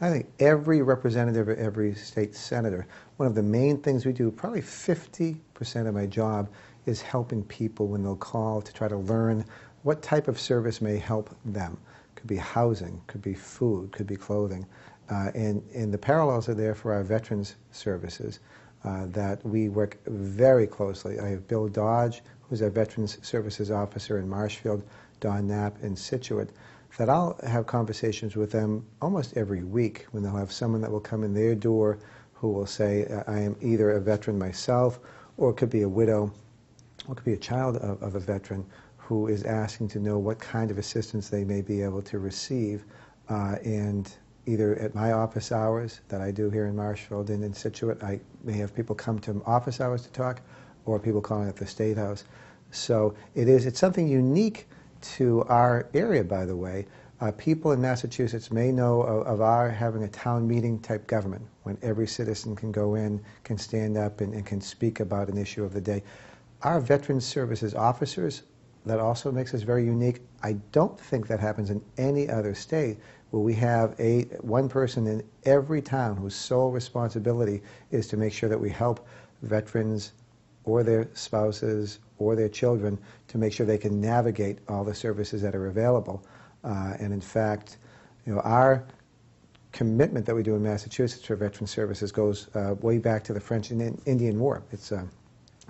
I think every representative, every state senator, one of the main things we do, probably 50% of my job, is helping people when they'll call to try to learn what type of service may help them. Could be housing, could be food, could be clothing. And the parallels are there for our veterans services that we work very closely. I have Bill Dodge, who's our Veterans Services Officer in Marshfield, Don Knapp in Scituate, that I'll have conversations with them almost every week when they'll have someone that will come in their door who will say, I am either a veteran myself, or it could be a widow, or it could be a child of a veteran who is asking to know what kind of assistance they may be able to receive. And either at my office hours that I do here in Marshfield and in Scituate, I may have people come to office hours to talk, or people calling at the State House. So it's something unique to our area, by the way. People in Massachusetts may know of our having a town meeting type government when every citizen can go in, can stand up, and can speak about an issue of the day. Our Veterans Services officers, that also makes us very unique. I don't think that happens in any other state where we have one person in every town whose sole responsibility is to make sure that we help veterans or their spouses or their children to make sure they can navigate all the services that are available. And in fact, our commitment that we do in Massachusetts for veteran services goes way back to the French and Indian War. It's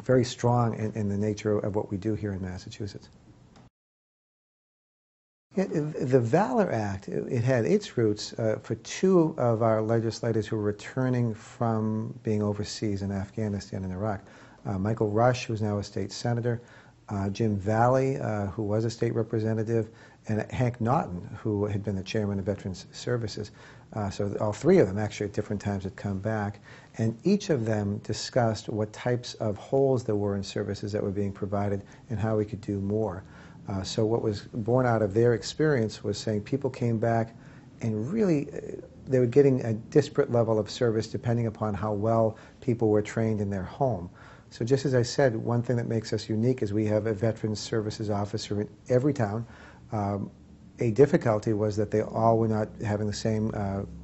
very strong in the nature of what we do here in Massachusetts. The Valor Act, it had its roots for two of our legislators who were returning from being overseas in Afghanistan and Iraq. Michael Rush, who's now a state senator, Jim Valley, who was a state representative, and Hank Naughton, who had been the chairman of Veterans Services. So all three of them actually at different times had come back, and each of them discussed what types of holes there were in services that were being provided and how we could do more. So what was born out of their experience was saying people came back and really they were getting a disparate level of service depending upon how well people were trained in their home. So just as I said, one thing that makes us unique is we have a Veterans Services officer in every town. A difficulty was that they all were not having the same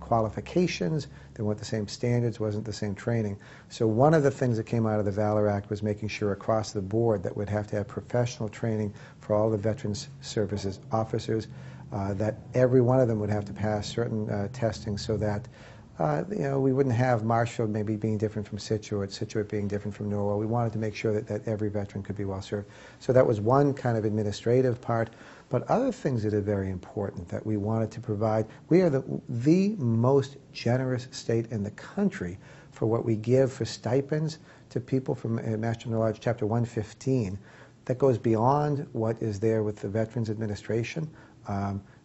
qualifications, they weren't the same standards, wasn't the same training. So one of the things that came out of the Valor Act was making sure across the board that we'd have to have professional training for all the Veterans Services officers, that every one of them would have to pass certain testing so that we wouldn't have Marshfield maybe being different from Scituate, Scituate being different from Norwell. We wanted to make sure that every veteran could be well served. So that was one kind of administrative part. But other things that are very important that we wanted to provide, we are the most generous state in the country for what we give for stipends to people from Mass General Law Chapter 115. That goes beyond what is there with the Veterans Administration.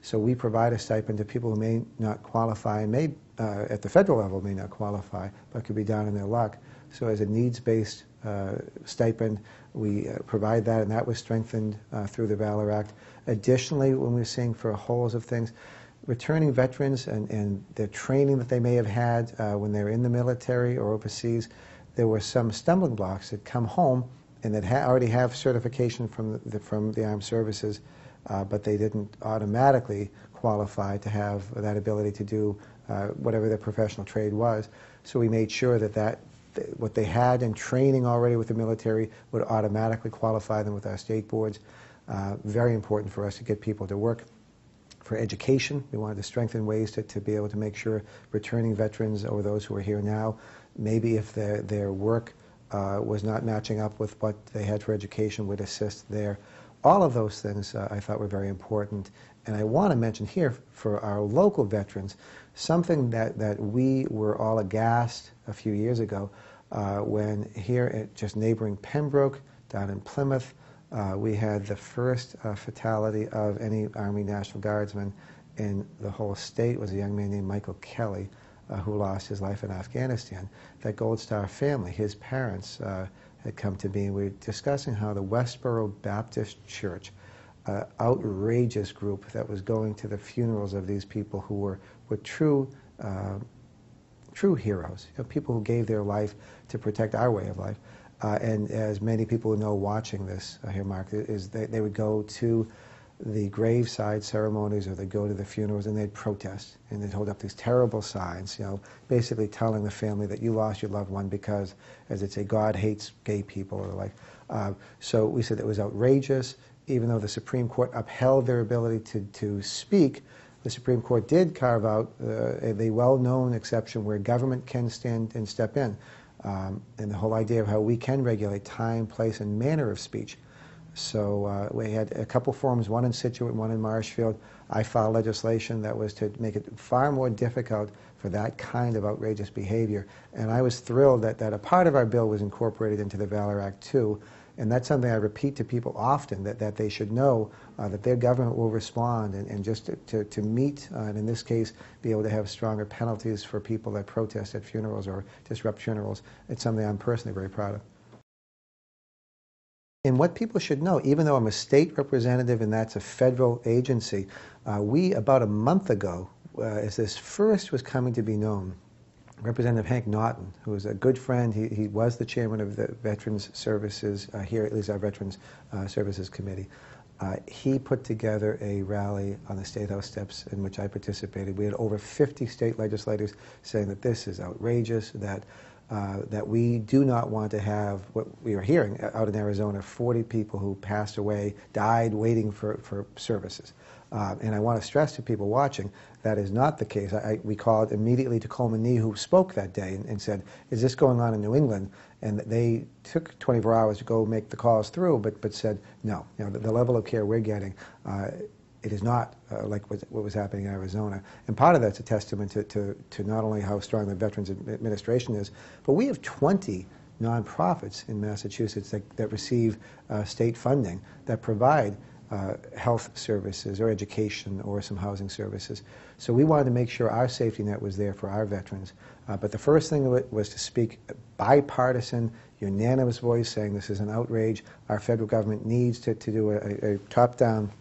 So we provide a stipend to people who may not qualify, and may, at the federal level, may not qualify, but could be down in their luck. So as a needs-based stipend, we provide that, and that was strengthened through the Valor Act. Additionally, when we're seeing for holes of things, returning veterans and the training that they may have had when they were in the military or overseas, there were some stumbling blocks that come home and that already have certification from the armed services, but they didn't automatically qualify to have that ability to do whatever their professional trade was. So we made sure that what they had in training already with the military would automatically qualify them with our state boards. Very important for us to get people to work. For education, we wanted to strengthen ways to be able to make sure returning veterans or those who are here now, maybe if their work was not matching up with what they had for education, would assist there. All of those things I thought were very important. And I want to mention here for our local veterans, something that we were all aghast a few years ago when here at just neighboring Pembroke, down in Plymouth, we had the first fatality of any Army National Guardsman in the whole state. It was a young man named Michael Kelly who lost his life in Afghanistan. That Gold Star family, his parents had come to me, and we were discussing how the Westboro Baptist Church, outrageous group that was going to the funerals of these people who were true heroes, people who gave their life to protect our way of life. And as many people know watching this here, Mark, is they would go to the graveside ceremonies, or they'd go to the funerals and they'd protest, and they'd hold up these terrible signs, you know, basically telling the family that you lost your loved one because, as they'd say, God hates gay people, or the like. So we said it was outrageous. Even though the Supreme Court upheld their ability to speak, the Supreme Court did carve out the well-known exception where government can stand and step in, and the whole idea of how we can regulate time, place, and manner of speech. So we had a couple forums, one in Scituate, one in Marshfield. I filed legislation that was to make it far more difficult for that kind of outrageous behavior. And I was thrilled that a part of our bill was incorporated into the Valor Act too. And that's something I repeat to people often, that they should know that their government will respond, and just to meet, and in this case, be able to have stronger penalties for people that protest at funerals or disrupt funerals. It's something I'm personally very proud of. And what people should know, even though I'm a state representative and that's a federal agency, we, about a month ago, as this first was coming to be known, Representative Hank Naughton, who was a good friend, he was the chairman of the Veterans Services, here at least our Veterans Services Committee. He put together a rally on the State House steps in which I participated. We had over 50 state legislators saying that this is outrageous, that we do not want to have what we are hearing out in Arizona, 40 people who passed away, died waiting for services. And I want to stress to people watching, that is not the case. We called immediately to Coleman Nee, who spoke that day, and said, is this going on in New England? And they took 24 hours to go make the calls through, but said, no, you know, the level of care we're getting, it is not like what was happening in Arizona. And part of that's a testament to not only how strong the Veterans Administration is, but we have 20 nonprofits in Massachusetts that receive state funding that provide health services or education or some housing services. So we wanted to make sure our safety net was there for our veterans. But the first thing was to speak bipartisan, unanimous voice saying this is an outrage. Our federal government needs to do a top-down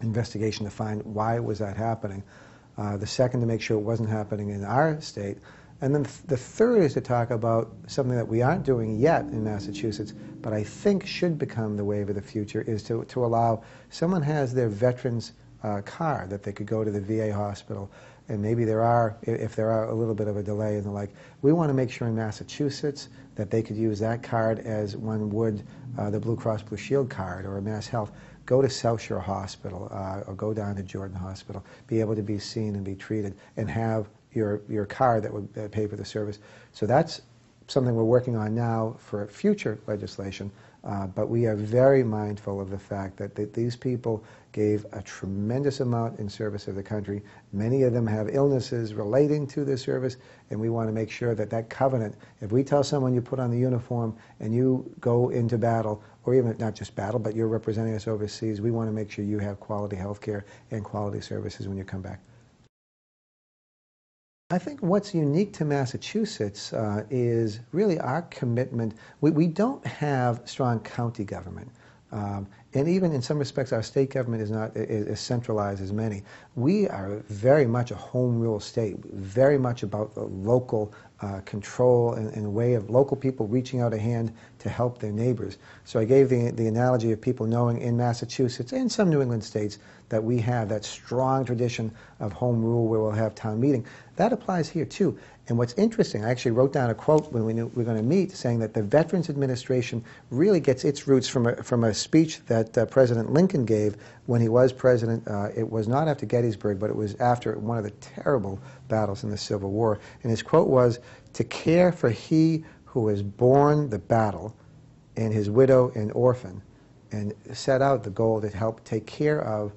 investigation to find why was that happening. The second, to make sure it wasn't happening in our state. And then the third is to talk about something that we aren't doing yet in Massachusetts, but I think should become the wave of the future, is to allow someone has their veterans card that they could go to the VA hospital, and maybe if there are a little bit of a delay and the like, we want to make sure in Massachusetts that they could use that card as one would the Blue Cross Blue Shield card or a Mass Health. Go to South Shore Hospital or go down to Jordan Hospital, be able to be seen and be treated, and have your card that would pay for the service. So that's something we're working on now for future legislation, but we are very mindful of the fact that these people gave a tremendous amount in service of the country. Many of them have illnesses relating to their service, and we want to make sure that that covenant, if we tell someone you put on the uniform and you go into battle, or even not just battle, but you're representing us overseas, we want to make sure you have quality health care and quality services when you come back. I think what's unique to Massachusetts is really our commitment. We don't have strong county government. And even in some respects, our state government is not as centralized as many. We are very much a home rule state, very much about the local control and way of local people reaching out a hand to help their neighbors. So I gave the analogy of people knowing in Massachusetts and some New England states that we have that strong tradition of home rule where we'll have town meeting. That applies here too. And what's interesting, I actually wrote down a quote when we knew we were going to meet, saying that the Veterans Administration really gets its roots from a speech that President Lincoln gave when he was president. It was not after Gettysburg, but it was after one of the terrible battles in the Civil War. And his quote was, "To care for he who has borne the battle, and his widow and orphan," and set out the goal to help take care of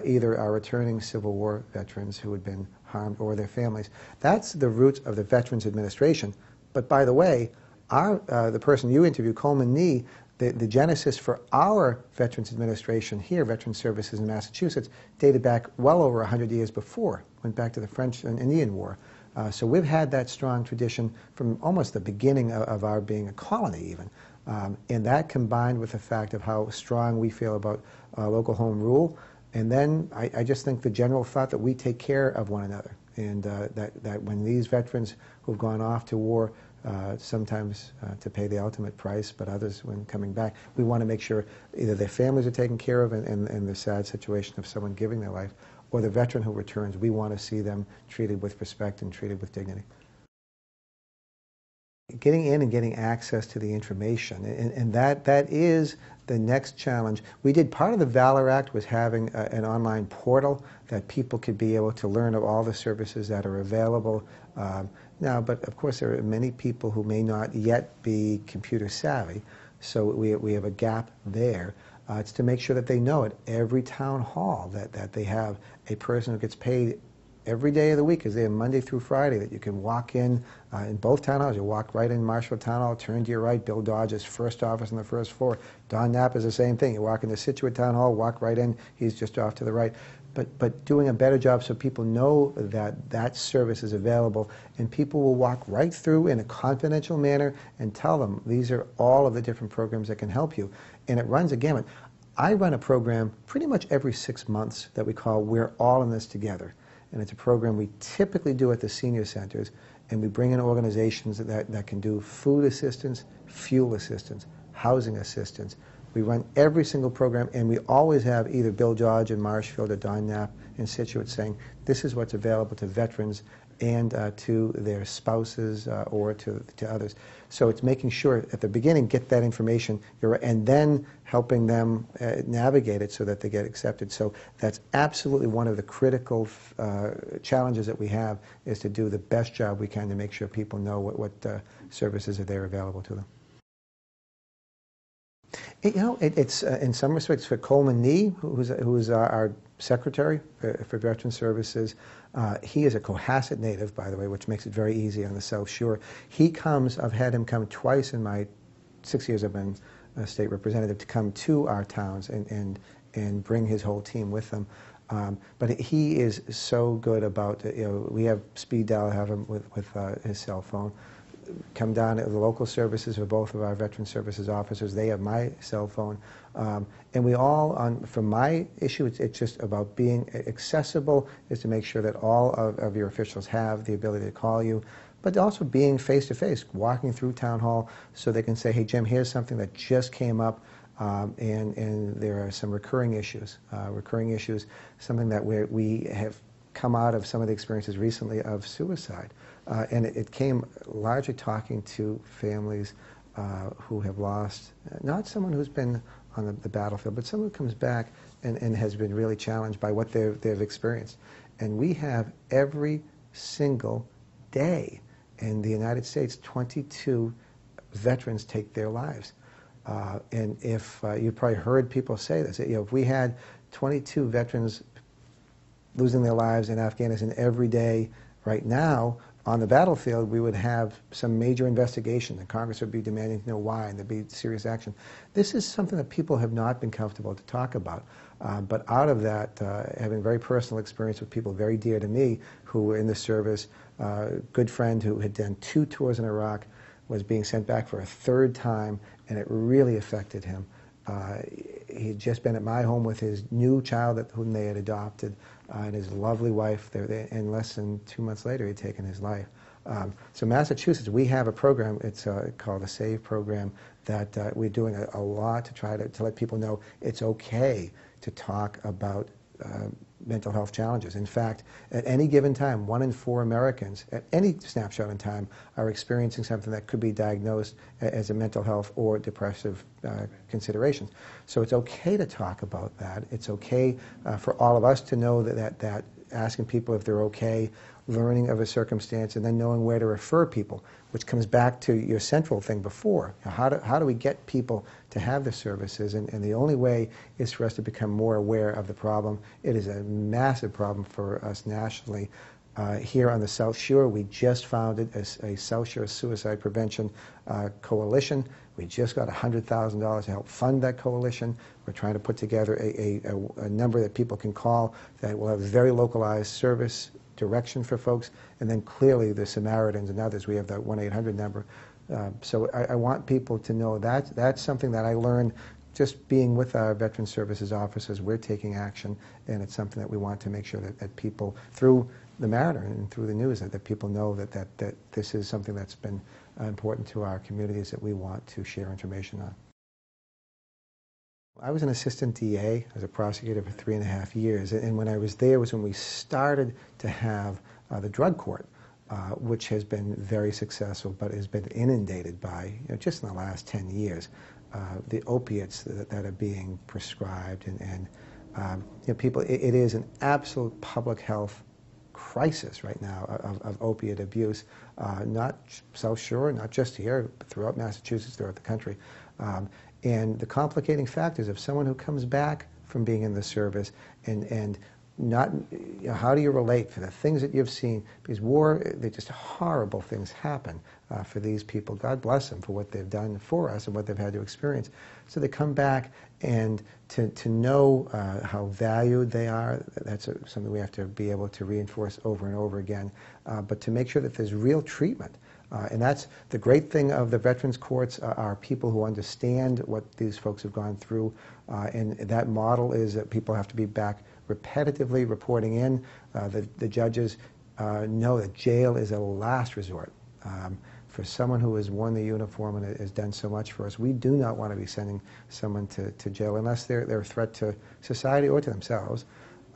either our returning Civil War veterans who had been harmed or their families. That's the roots of the Veterans Administration. But by the way, the person you interviewed, Coleman Nee, the genesis for our Veterans Administration here, Veterans Services in Massachusetts, dated back well over 100 years before, went back to the French and Indian War. So we've had that strong tradition from almost the beginning of our being a colony even. And that combined with the fact of how strong we feel about local home rule. And then I just think the general thought that we take care of one another, and that when these veterans who've gone off to war sometimes to pay the ultimate price, but others when coming back. We want to make sure either their families are taken care of in the sad situation of someone giving their life, or the veteran who returns. We want to see them treated with respect and treated with dignity. Getting in and getting access to the information, and that is the next challenge. We did part of the Valor Act was having an online portal that people could be able to learn of all the services that are available now, but of course there are many people who may not yet be computer savvy, so we have a gap there. It's to make sure that they know at every town hall that they have a person who gets paid every day of the week is there Monday through Friday, that you can walk in both town halls. You walk right in Marshall Town Hall, turn to your right, Bill Dodge's first office on the first floor. Don Knapp is the same thing. You walk into Situate Town Hall, walk right in, he's just off to the right. But doing a better job so people know that that service is available, and people will walk right through in a confidential manner and tell them these are all of the different programs that can help you. And it runs a gamut. I run a program pretty much every 6 months that we call We're All in This Together. And it's a program we typically do at the senior centers, and we bring in organizations that can do food assistance, fuel assistance, housing assistance. We run every single program, and we always have either Bill Dodge in Marshfield or Don Knapp in Situate saying, this is what's available to veterans and to their spouses or to others. So it's making sure at the beginning, get that information, and then helping them navigate it so that they get accepted. So that's absolutely one of the critical challenges that we have, is to do the best job we can to make sure people know what services are there available to them. It's in some respects for Coleman Nee, who's our secretary for Veteran Services. He is a Cohasset native, by the way, which makes it very easy on the South Shore. I've had him come twice in my 6 years I've been a state representative, to come to our towns and bring his whole team with them. But he is so good about, we have speed dial, have him with his cell phone. Come down to the local services for both of our Veteran Services officers. They have my cell phone. And we all, for my issue, it's just about being accessible, is to make sure that all of your officials have the ability to call you, but also being face-to-face, walking through Town Hall so they can say, hey, Jim, here's something that just came up, and there are some recurring issues, something that we have come out of some of the experiences recently of suicide. And it came largely talking to families who have lost, not someone who's been on the battlefield, but someone who comes back and has been really challenged by what they've experienced. And we have every single day in the United States, 22 veterans take their lives. And if you probably heard people say this, if we had 22 veterans losing their lives in Afghanistan every day right now on the battlefield, we would have some major investigation, and Congress would be demanding to know why, and there'd be serious action. This is something that people have not been comfortable to talk about. But out of that, having very personal experience with people very dear to me who were in the service, a good friend who had done 2 tours in Iraq, was being sent back for a 3rd time, and it really affected him. He had just been at my home with his new child whom they had adopted, and his lovely wife, and less than 2 months later, he'd taken his life. So Massachusetts, we have a program, it's called a SAVE program, that we're doing a lot to try to let people know it's okay to talk about mental health challenges. In fact, at any given time, 1 in 4 Americans, at any snapshot in time, are experiencing something that could be diagnosed as a mental health or depressive considerations. So it's okay to talk about that. It's okay for all of us to know that asking people if they're okay, learning of a circumstance, and then knowing where to refer people, which comes back to your central thing before. How do we get people to have the services? And the only way is for us to become more aware of the problem. It is a massive problem for us nationally. Here on the South Shore, we just founded a South Shore Suicide Prevention Coalition. We just got $100,000 to help fund that coalition. We're trying to put together a number that people can call that will have very localized service direction for folks, and then clearly the Samaritans and others. We have that 1-800 number. So I want people to know that's something that I learned just being with our Veteran Services officers, we're taking action, and it's something that we want to make sure that people, through the Mariner and through the news, that people know that this is something that's been important to our communities that we want to share information on. I was an assistant DA as a prosecutor for 3.5 years, and when I was there was when we started to have the drug court, which has been very successful, but has been inundated by, just in the last 10 years, the opiates that are being prescribed, and people. It is an absolute public health crisis right now of opiate abuse, not South Shore, not just here, but throughout Massachusetts, throughout the country. And the complicating factors of someone who comes back from being in the service and not, how do you relate for the things that you've seen? Because war, just horrible things happen for these people. God bless them for what they've done for us and what they've had to experience. So they come back, and to know how valued they are, that's something we have to be able to reinforce over and over again. But to make sure that there's real treatment. And that's the great thing of the Veterans Courts, are people who understand what these folks have gone through. And that model is that people have to be back repetitively reporting in. The judges know that jail is a last resort. For someone who has worn the uniform and has done so much for us, we do not want to be sending someone to jail unless they're a threat to society or to themselves.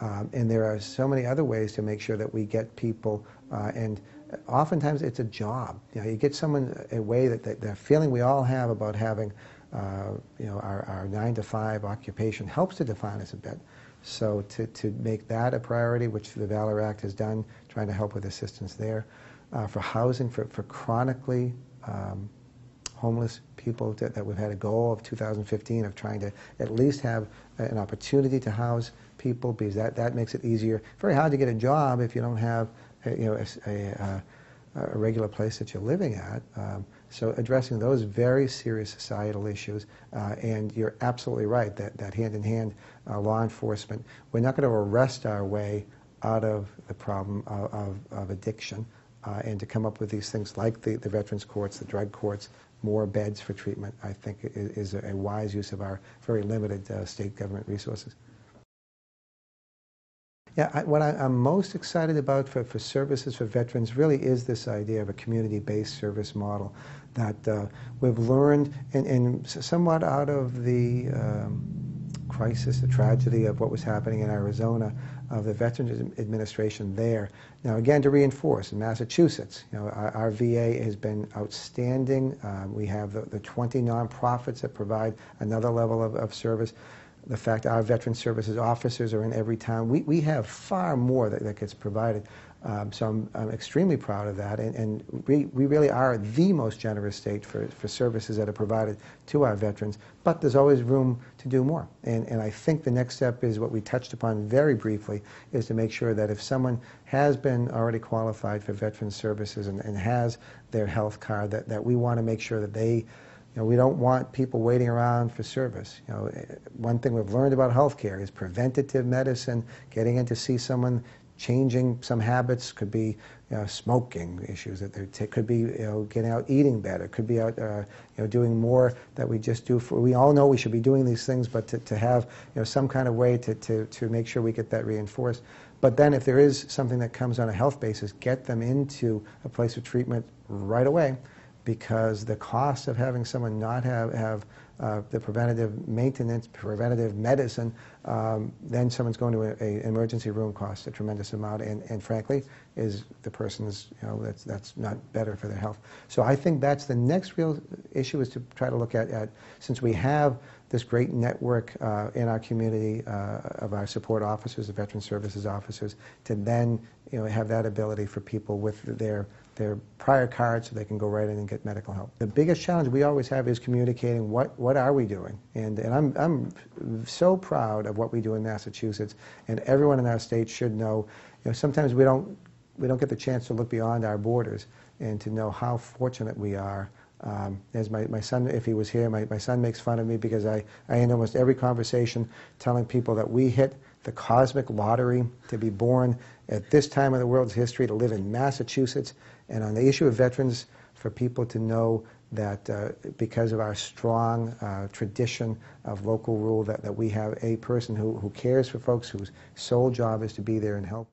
And there are so many other ways to make sure that we get people, and oftentimes it's a job. You get someone a way that the feeling we all have about having, our 9-to-5 occupation helps to define us a bit. So to make that a priority, which the Valor Act has done, trying to help with assistance there. For housing, for chronically homeless people, that we've had a goal of 2015 of trying to at least have an opportunity to house people, because that makes it easier. Very hard to get a job if you don't have a regular place that you're living at. So addressing those very serious societal issues, and you're absolutely right that hand-in-hand law enforcement, we're not going to arrest our way out of the problem of addiction, and to come up with these things like the Veterans Courts, the drug courts, more beds for treatment, I think is a wise use of our very limited state government resources. Yeah, what I'm most excited about for services for veterans really is this idea of a community-based service model that we've learned, and somewhat out of the crisis, the tragedy of what was happening in Arizona, of the Veterans Administration there. Now, again, to reinforce, in Massachusetts, our VA has been outstanding. We have the 20 nonprofits that provide another level of service. The fact our Veteran Services officers are in every town. We have far more that gets provided. So I'm extremely proud of that, and we really are the most generous state for services that are provided to our veterans, but there's always room to do more. And I think the next step is what we touched upon very briefly, is to make sure that if someone has been already qualified for veteran services and has their health card, that we want to make sure that they, we don't want people waiting around for service. One thing we've learned about healthcare is preventative medicine, getting in to see someone, changing some habits, could be smoking issues, could be getting out eating better, could be out doing more that we just do. We all know we should be doing these things, but to have some kind of way to make sure we get that reinforced. But then if there is something that comes on a health basis, get them into a place of treatment right away, because the cost of having someone not have the preventative maintenance, preventative medicine, then someone's going to an emergency room, costs a tremendous amount, and frankly, is the person's, that's not better for their health. So I think that's the next real issue, is to try to look at since we have this great network in our community of our support officers, the Veteran Services officers, to then have that ability for people with their prior cards so they can go right in and get medical help. The biggest challenge we always have is communicating what are we doing, and I'm so proud of what we do in Massachusetts, and everyone in our state should know. Sometimes we don't get the chance to look beyond our borders and to know how fortunate we are. As my son, if he was here, my son makes fun of me because I end almost every conversation telling people that we hit the cosmic lottery to be born at this time of the world's history, to live in Massachusetts. And on the issue of veterans, for people to know that because of our strong tradition of local rule, that we have a person who cares for folks, whose sole job is to be there and help.